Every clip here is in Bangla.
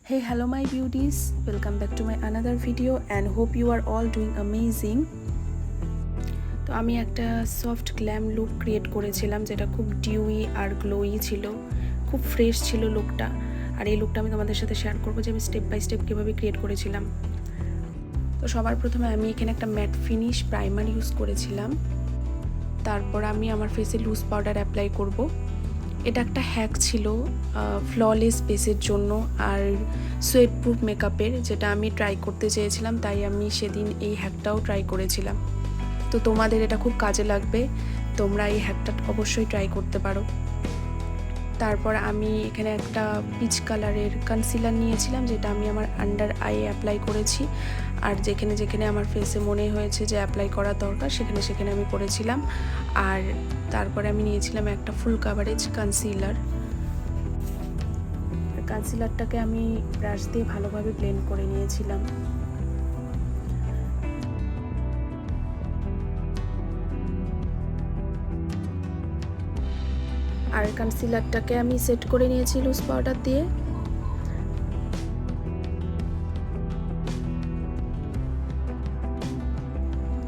Hey, hello my beauties, welcome back to my another video and hope you are all doing amazing. তো আমি একটা সফট গ্ল্যাম লুক ক্রিয়েট করেছিলাম যেটা খুব ডিউই আর গ্লোই ছিল, খুব ফ্রেশ ছিল লুকটা। আর এই লুকটা আমি তোমাদের সাথে শেয়ার করবো যে আমি স্টেপ বাই স্টেপ কীভাবে ক্রিয়েট করেছিলাম। তো সবার প্রথমে আমি এখানে একটা ম্যাট ফিনিশ প্রাইমার ইউজ করেছিলাম। তারপর আমি আমার ফেসে লুজ পাউডার অ্যাপ্লাই করব। এটা একটা হ্যাক ছিল ফ্ললেস বেসের জন্য আর সোয়েট প্রুফ মেকআপের, যেটা আমি ট্রাই করতে চেয়েছিলাম, তাই আমি সেদিন এই হ্যাকটাও ট্রাই করেছিলাম। তো তোমাদের এটা খুব কাজে লাগবে, তোমরা এই হ্যাকটা অবশ্যই ট্রাই করতে পারো। তারপর আমি এখানে একটা পিচ কালারের কনসিলার নিয়েছিলাম, যেটা আমি আমার আন্ডার আই অ্যাপ্লাই করেছি। আর যেখানে যেখানে আমার ফেসে মনে হয়েছে যে অ্যাপ্লাই করা দরকার সেখানে সেখানে আমি করেছিলাম। আর তারপরে আমি নিয়েছিলাম একটা ফুল কাভারেজ কনসিলার। কনসিলারটাকে আমি ব্রাশ দিয়ে ভালোভাবে ব্লেন্ড করে নিয়েছিলাম। আর কনসিলারটাকে আমি সেট করে নিয়েছি লুজ পাউডার দিয়ে।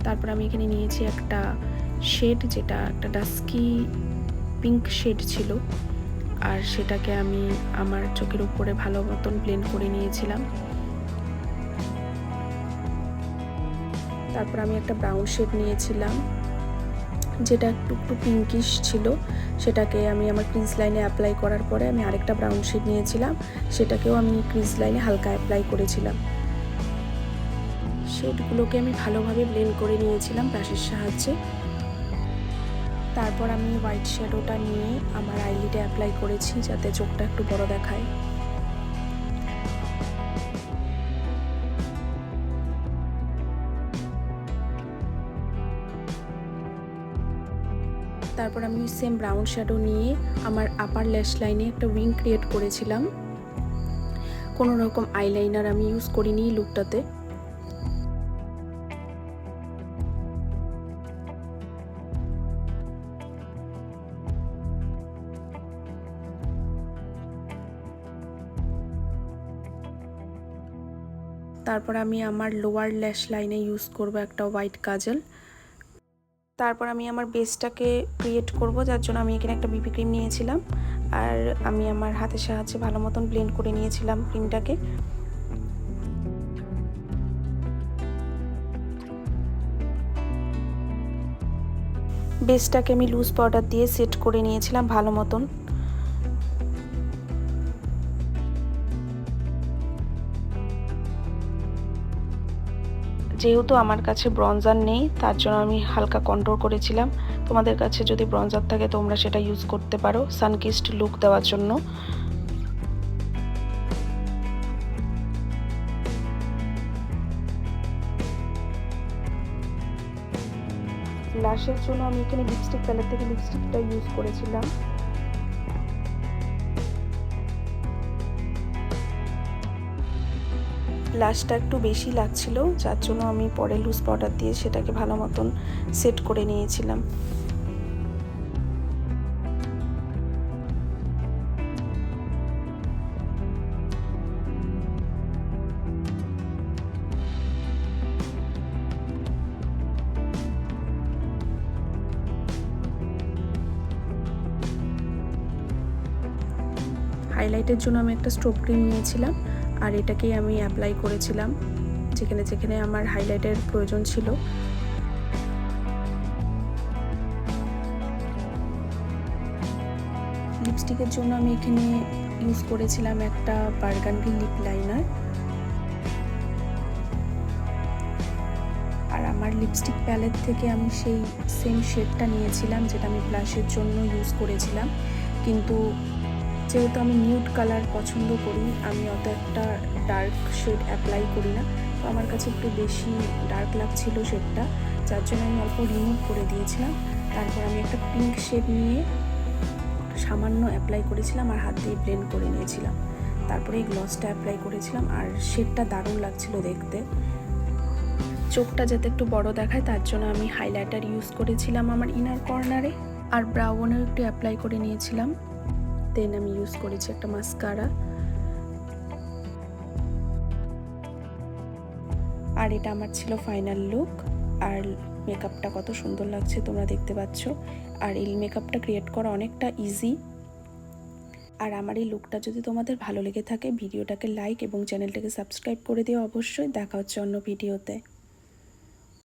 তারপর আমি এখানে নিয়েছি একটা শেড, যেটা একটা ডাস্কি পিঙ্ক শেড ছিল, আর সেটাকে আমি আমার চোখের উপরে ভালো মতন ব্লেন্ড করে নিয়েছিলাম। তারপর আমি একটা ব্রাউন শেড নিয়েছিলাম, যেটা একটু একটু পিঙ্কিশ ছিল। সেটাকে আমি আমার ক্রিজ লাইনে অ্যাপ্লাই করার পরে আমি আরেকটা ব্রাউন শেড নিয়েছিলাম, সেটাকেও আমি ক্রিজ লাইনে হালকা অ্যাপ্লাই করেছিলাম। শেডগুলোকে আমি ভালোভাবে ব্লেন্ড করে নিয়েছিলাম ব্রাশের সাহায্যে। তারপর আমি হোয়াইট শ্যাডোটা নিয়ে আমার আইলিডে অ্যাপ্লাই করেছি, যাতে চোখটা একটু বড় দেখায়। তারপর আমি সেম ব্রাউন শ্যাডো নিয়ে আমার আপার ল্যাশ লাইনে একটা উইং ক্রিয়েট করেছিলাম। কোনো রকম আইলাইনার আমি ইউজ করিনি লুকটাতে। তারপর আমি আমার লোয়ার ল্যাশ লাইনে ইউজ করব একটা হোয়াইট কাজল। তারপর আমি আমার বেসটাকে ক্রিয়েট করব, যার জন্য আমি এখানে একটা বিবি ক্রিম নিয়েছিলাম, আর আমি আমার হাতের সাহায্যে ভালো মতন ব্লেন্ড করে নিয়েছিলাম ক্রিমটাকে। বেসটাকে আমি লুজ পাউডার দিয়ে সেট করে নিয়েছিলাম ভালো মতন। যেহেতু আমার কাছে ব্রঞ্জার নেই, তার জন্য আমি হালকা কন্ট্রোল করেছিলাম। তোমাদের কাছে যদি ব্রঞ্জার থাকে তোমরা সেটা ইউজ করতে পারো সানকিস্ট লুক দেওয়ার জন্য। ব্লাশের জন্য আমি এখানে লিপস্টিক প্যালেট থেকে লিপস্টিকটা ইউজ করেছিলাম। ব্লাশটা একটু বেশি লাগছিল, যার জন্য আমি পরে লুজ পাউডার দিয়ে সেটাকে ভালো মতন সেট করে নিয়েছিলাম। হাইলাইটের জন্য আমি একটা স্ট্রোব ক্রিম নিয়েছিলাম, আর এটাকেই আমি অ্যাপ্লাই করেছিলাম যেখানে যেখানে আমার হাইলাইটের প্রয়োজন ছিল। লিপস্টিকের জন্য আমি এখানে ইউজ করেছিলাম একটা বার্গান্ডি লিপ লাইনার। আর আমার লিপস্টিক প্যালেট থেকে আমি সেই সেম শেডটা নিয়েছিলাম যেটা আমি ব্লাশের জন্য ইউজ করেছিলাম, কিন্তু যেহেতু আমি নিউড কালার পছন্দ করি, আমি অত একটা ডার্ক শেড অ্যাপ্লাই করি না, তো আমার কাছে একটু বেশি ডার্ক লাগছিল শেডটা, যার জন্য আমি অল্প রিমুভ করে দিয়েছিলাম। তারপর আমি একটা পিঙ্ক শেড নিয়ে সামান্য অ্যাপ্লাই করেছিলাম আর হাত দিয়ে ব্লেন্ড করে নিয়েছিলাম। তারপরে এই গ্লসটা অ্যাপ্লাই করেছিলাম, আর শেডটা দারুণ লাগছিল দেখতে। চোখটা যাতে একটু বড় দেখায় তার জন্য আমি হাইলাইটার ইউজ করেছিলাম আমার ইনার কর্নারে, আর ব্রাউনেও একটু অ্যাপ্লাই করে নিয়েছিলাম। দেন আমি ইউজ করেছি একটা মাস্কারা। আর এটা আমার ছিল ফাইনাল লুক। আর মেকআপটা কত সুন্দর লাগছে তোমরা দেখতে পাচ্ছ। আর এই মেকআপটা ক্রিয়েট করা অনেকটা ইজি। আর আমার এই লুকটা যদি তোমাদের ভালো লেগে থাকে ভিডিওটাকে লাইক এবং চ্যানেলটাকে সাবস্ক্রাইব করে দিও অবশ্যই। দেখা হচ্ছে অন্য ভিডিওতে।